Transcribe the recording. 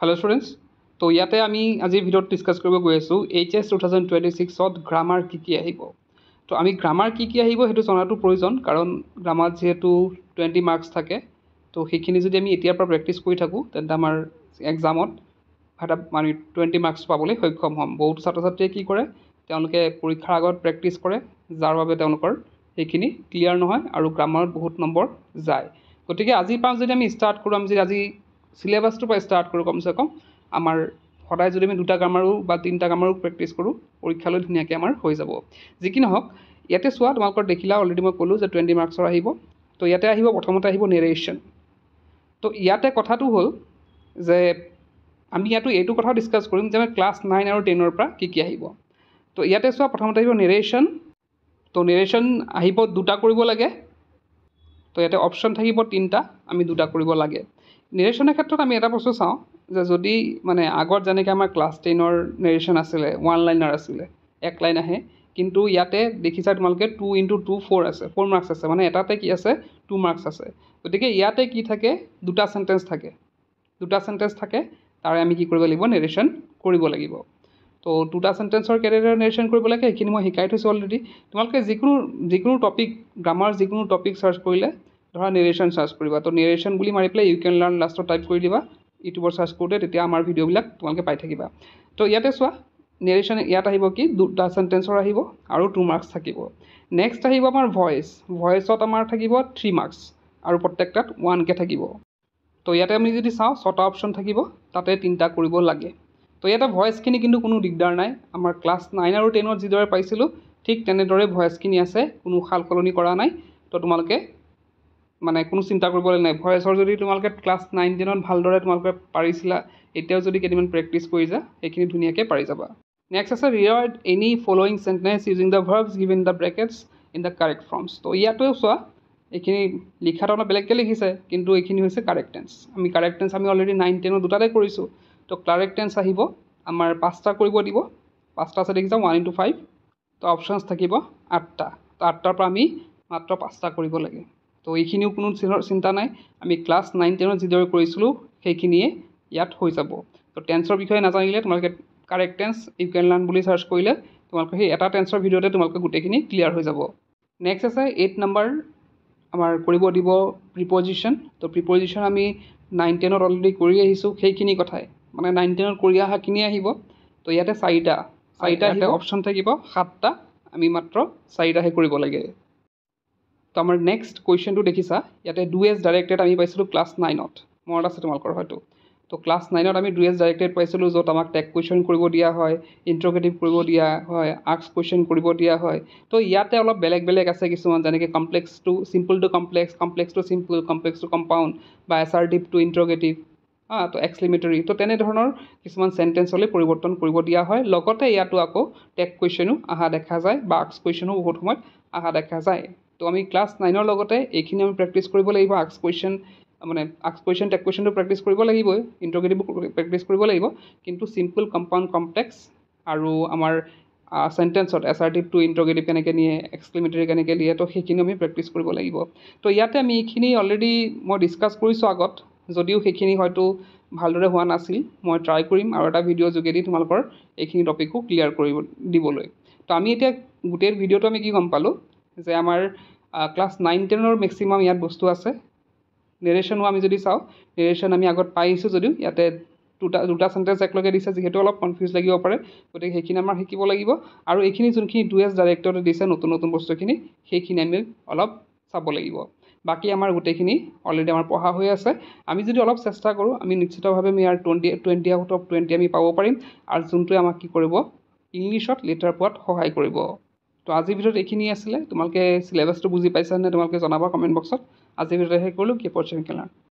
Hello students, তো ইয়াতে আমি আজি ভিডিওত ডিসকাস কৰিব গৈ আছো HS 2026 ত গ্ৰামাৰ কি আহিব। তো আমি গ্ৰামাৰ কি আহিব হেতু জনাটো প্ৰয়োজন কাৰণ গ্ৰামাৰ যেহেতু 20 মাৰ্কস থাকে তো সেইখিনি যদি আমি এতিয়াৰ পৰা প্ৰেক্টিস কৰি থাকো তেন্তে আমাৰ এক্সামত মানে 20 মাৰ্কস পাবলৈ সক্ষম হ'ম। বহুত ছাত্ৰ-ছাত্ৰীয়ে কি কৰে তেওঁলোকে পৰীক্ষাৰ আগত প্ৰেক্টিস কৰে যাৰ বাবে তেওঁলোকৰ সেইখিনি ক্লিয়াৰ নহয় আৰু গ্ৰামাৰত বহুত নম্বৰ যায়। গতিকে আজি পাঁচ যদি আমি স্টাৰ্ট কৰো আমি যদি আজি সিলেবাসটো পৰা স্টাৰ্ট কৰো কমসে কম আমাৰ সদায় যদি আমি দুটা গ্ৰামাৰো বা তিনটা গ্ৰামাৰো প্ৰেক্টিস কৰো পৰীক্ষালৈ ধুনীয়াকৈ আমাৰ হৈ যাব। যি কি নহওক ইয়াতে চোৱা তোমালোকৰ দেখিলা অলৰেডি মই ক'লো যে 20 মাৰ্কসৰ আহিব। তো ইয়াতে আহিব প্ৰথমতে আহিব নেৰেশ্যন। তো ইয়াতে কথাটো হ'ল যে আমি ইয়াতো এইটো কথা ডিসকাস কৰিম যে ক্লাস 9 আৰু 10 ৰ পৰা কি আহিব। তো ইয়াতে চোৱা প্ৰথমতে আহিব নেৰেশ্যন। তো নেৰেশ্যন আহিব দুটা কৰিব লাগে। তো ইয়াতে অপশন থাকিব তিনটা আমি দুটা কৰিব লাগে। নেৰেশ্যনৰ ক্ষেত্ৰত আমি এটা বস্তু চাওঁ যে যদি মানে আগত যেনেকৈ আমাৰ ক্লাস 10ৰ নেৰেশ্যন আছিলে ওৱান লাইনাৰ আছিলে এক লাইন আহে কিন্তু ইয়াতে দেখিছা তোমালোকে 2 × 2 4 আছে 4 মাৰ্কস আছে মানে এটাতে কি আছে 2 মাৰ্কস আছে। গতিকে ইয়াতে কি থাকে দুটা সেন্টেন্স থাকে তাৰে আমি কি কৰিব লাগিব নেৰেশ্যন কৰিব লাগিব। তো দুটা সেন্টেন্সৰ কেনেদৰে নেৰেশ্যন কৰিব লাগে এইখিনি মই শিকাই থৈছো অলৰেডি। তোমালোকে যিকোনো টপিক গ্ৰামাৰ যিকোনো টপিক সাৰ্চ কৰিলে ধৰা নেৰেশ্যন সাৰ্চ কৰিবা। তো নেৰেশ্যন বুলি মাৰি পেলাই ইউ কেন লাৰ্ণ লাষ্টত টাইপ কৰি দিবা ইউটিউবৰ সাৰ্চ কৰোঁতে তেতিয়া আমাৰ ভিডিঅ'বিলাক তোমালোকে পাই থাকিবা। তো ইয়াতে চোৱা নেৰেশ্যন ইয়াত আহিব কি দুটা সেন্টেন্সৰ আহিব আৰু 2 মাৰ্কস থাকিব। নেক্সট আহিব আমাৰ ভয়েসত আমাৰ থাকিব 3 মাৰ্কস আৰু প্ৰত্যেকটাত 1 কে থাকিব। তো ইয়াতে আমি যদি চাওঁ 6টা অপশন থাকিব তাতে 3টা কৰিব লাগে। তো ইয়াতে ভয়েসখিনি কিন্তু কোনো দিগদাৰ নাই আমাৰ ক্লাস 9 আৰু 10ত যিদৰে পাইছিলোঁ ঠিক তেনেদৰে ভয়েসখিনি আছে কোনো সাল সলনি কৰা নাই। তো তোমালোকে মানে কোনো চিন্তা কৰিবলৈ নাই। ভয়েসৰ যদি তোমালোকে ক্লাস 9 10ত ভালদৰে তোমালোকে পাৰিছিলা এতিয়াও যদি কেইদিনমান প্ৰেক্টিস কৰি যা এইখিনি ধুনীয়াকৈ পাৰি যাবা। নেক্সট আছে rewrite any following sentence using the verbs given the brackets in the correct forms. তো ইয়াতেও চোৱা এইখিনি লিখাটো অলপ বেলেগকৈ লিখিছে কিন্তু এইখিনি হৈছে কাৰেক্ট টেন্স। আমি কাৰেক্ট টেন্স আমি অলৰেডি 9 10 দুটাতে কৰিছোঁ। তো কাৰেক্ট টেন্স আহিব আমাৰ 5টা কৰিব দিব 5টা আছে দেখিছা 1 × 5। তো অপশনছ থাকিব 8টা। তো 8টাৰ পৰা আমি মাত্ৰ 5টা কৰিব লাগে। তো এইখিনিও কোনো চিন্তা নাই আমি ক্লাস 9 10ত যিদৰে কৰিছিলোঁ সেইখিনিয়ে ইয়াত হৈ যাব। তো টেন্সৰ বিষয়ে নাজানিলে তোমালোকে কাৰেক্ট টেন্স ইউ কেন লাৰ্ণ বুলি সাৰ্চ কৰিলে তোমালোকে সেই এটা টেন্সৰ ভিডিঅ'তে তোমালোকে গোটেইখিনি ক্লিয়াৰ হৈ যাব। নেক্সট আছে 8 নম্বৰ আমাৰ কৰিব দিব প্ৰিপজিশ্যন। তো প্ৰিপজিশ্যন আমি 9 10ত অলৰেডি কৰি আহিছোঁ সেইখিনি কথাই মানে 9 10ত কৰি অহাখিনি আহিব। তো ইয়াতে 4টা ইয়াতে অপশন থাকিব 7টা আমি মাত্ৰ 4টাহে কৰিব লাগে। তো আমাৰ নেক্সট কুৱেশ্যনটো দেখিছা ইয়াতে ডু এজ ডাইৰেক্টেড আমি পাইছিলোঁ ক্লাস 9ত মনত আছে তোমালোকৰ হয়তো। তো ক্লাস 9ত আমি ডু এজ ডাইৰেক্টেড পাইছিলোঁ য'ত আমাক টেগ কুৱেশ্যন কৰিব দিয়া হয় ইণ্ট্ৰগেটিভ কৰিব দিয়া হয় আস্ক কুৱেশ্যন কৰিব দিয়া হয়। তো ইয়াতে অলপ বেলেগ আছে কিছুমান যেনেকৈ complex to simple to complex complex to simple complex to compound বা assertive to interrogative to exclamatory. তো তেনেধৰণৰ কিছুমান সেন্টেন্সলৈ পৰিৱৰ্তন কৰিব দিয়া হয়। লগতে ইয়াতো আকৌ টেগ কুৱেশ্যনো অহা দেখা যায় বা আস্ক কুৱেশ্যনো বহুত সময়ত অহা দেখা যায়। তো আমি ক্লাস 9ৰ লগতে এইখিনি আমি প্ৰেক্টিছ কৰিব লাগিব আস্ক কুৱেশ্যন মানে আস্ক কুৱেশ্যন টেগ কুৱেশ্যনটো প্ৰেক্টিছ কৰিব লাগিবই ইণ্ট্ৰগেটিভ প্ৰেক্টিছ কৰিব লাগিব কিন্তু চিম্পল কম্পাউণ্ড কমপ্লেক্স আৰু আমাৰ সেন্টেন্সত এছাৰ্টিভ টু ইণ্ট্ৰগেটিভ কেনেকৈ নিয়ে এক্সক্লেমেটৰী কেনেকৈ দিয়ে তো সেইখিনি আমি প্ৰেক্টিছ কৰিব লাগিব। তো ইয়াতে আমি এইখিনি অলৰেডি মই ডিছকাছ কৰিছোঁ আগত যদিও সেইখিনি হয়তো ভালদৰে হোৱা নাছিল মই ট্ৰাই কৰিম আৰু এটা ভিডিঅ' যোগেদি তোমালোকৰ এইখিনি টপিকো ক্লিয়াৰ কৰিব দিবলৈ। তো আমি এতিয়া গোটেই ভিডিঅ'টো আমি কি গম পালোঁ যে আমাৰ ক্লাস 9 10ৰ মেক্সিমাম ইয়াত বস্তু আছে। নেৰেশ্যনো আমি যদি চাওঁ নেৰেশ্যন আমি আগত পাই আহিছোঁ যদিও ইয়াতে দুটা সেন্টেন্স একেলগে দিছে যিহেতু অলপ কনফিউজ লাগিব পাৰে গতিকে সেইখিনি আমাৰ শিকিব লাগিব আৰু এইখিনি যোনখিনি ডু এজ ডাইৰেক্টতে দিছে নতুন বস্তুখিনি সেইখিনি আমি অলপ চাব লাগিব। বাকী আমাৰ গোটেইখিনি অলৰেডি আমাৰ পঢ়া হৈ আছে। আমি যদি অলপ চেষ্টা কৰোঁ আমি নিশ্চিতভাৱে আমি ইয়াৰ 20 আউট অফ 20 আমি পাব পাৰিম আৰু যোনটোৱে আমাক কি কৰিব ইংলিছত লেটাৰ পোৱাত সহায় কৰিব। তো আজিৰ ভিডিঅ'ত এইখিনি আছিলে তোমালোকে চিলেবাছটো বুজি পাইছা নে তোমালোকে জনাবা কমেণ্ট বক্সত। আজিৰ ভিডিঅ'ত শেষ কৰিলোঁ কি পঢ়িছে